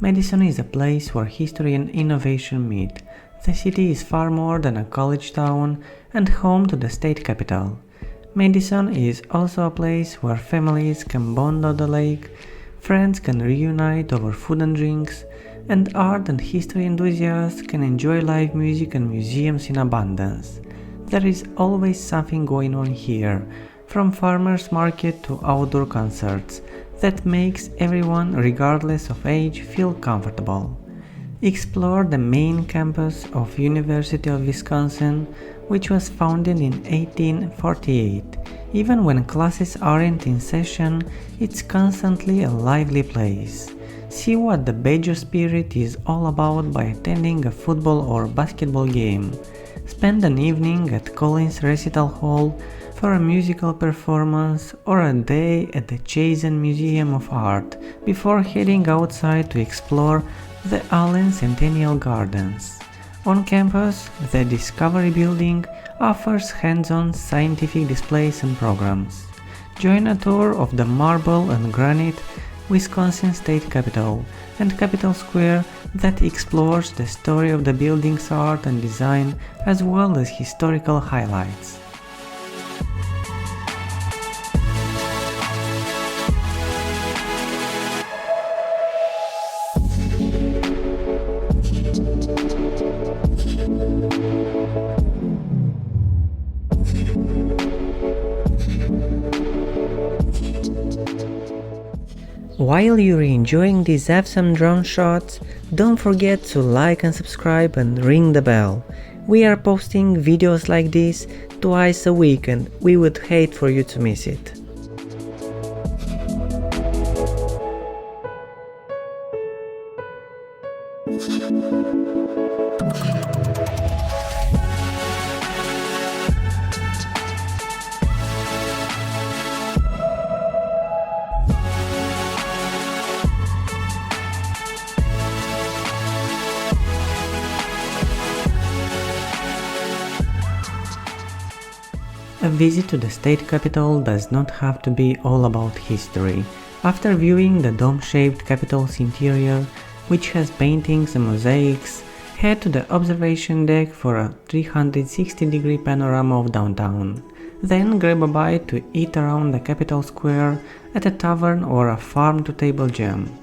Madison is a place where history and innovation meet. The city is far more than a college town and home to the state capital. Madison is also a place where families can bond on the lake, friends can reunite over food and drinks, and art and history enthusiasts can enjoy live music and museums in abundance. There is always something going on here, from farmers market to outdoor concerts, that makes everyone, regardless of age, feel comfortable. Explore the main campus of University of Wisconsin, which was founded in 1848. Even when classes aren't in session, it's constantly a lively place. See what the Badger spirit is all about by attending a football or basketball game. Spend an evening at Collins Recital Hall for a musical performance or a day at the Chazen Museum of Art before heading outside to explore the Allen Centennial Gardens. On campus, the Discovery Building offers hands-on scientific displays and programs. Join a tour of the marble and granite Wisconsin State Capitol and Capitol Square that explores the story of the building's art and design as well as historical highlights. While you're enjoying these awesome drone shots, don't forget to like and subscribe and ring the bell. We are posting videos like this twice a week and we would hate for you to miss it. A visit to the state capitol does not have to be all about history. After viewing the dome-shaped capitol's interior, which has paintings and mosaics, head to the observation deck for a 360-degree panorama of downtown. Then grab a bite to eat around the Capitol Square at a tavern or a farm-to-table jam.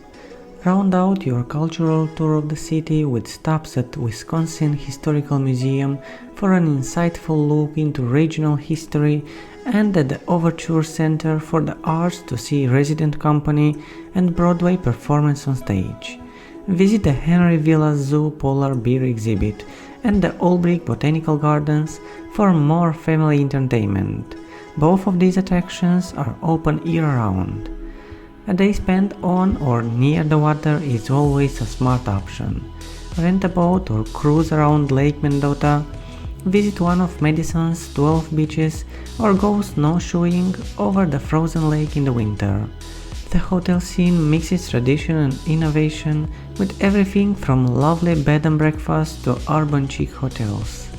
Round out your cultural tour of the city with stops at Wisconsin Historical Museum for an insightful look into regional history and at the Overture Center for the Arts to see resident company and Broadway performance on stage. Visit the Henry Villas Zoo Polar Bear exhibit and the Olbrich Botanical Gardens for more family entertainment. Both of these attractions are open year-round. A day spent on or near the water is always a smart option. Rent a boat or cruise around Lake Mendota, visit one of Madison's 12 beaches, or go snowshoeing over the frozen lake in the winter. The hotel scene mixes tradition and innovation with everything from lovely bed and breakfast to urban chic hotels.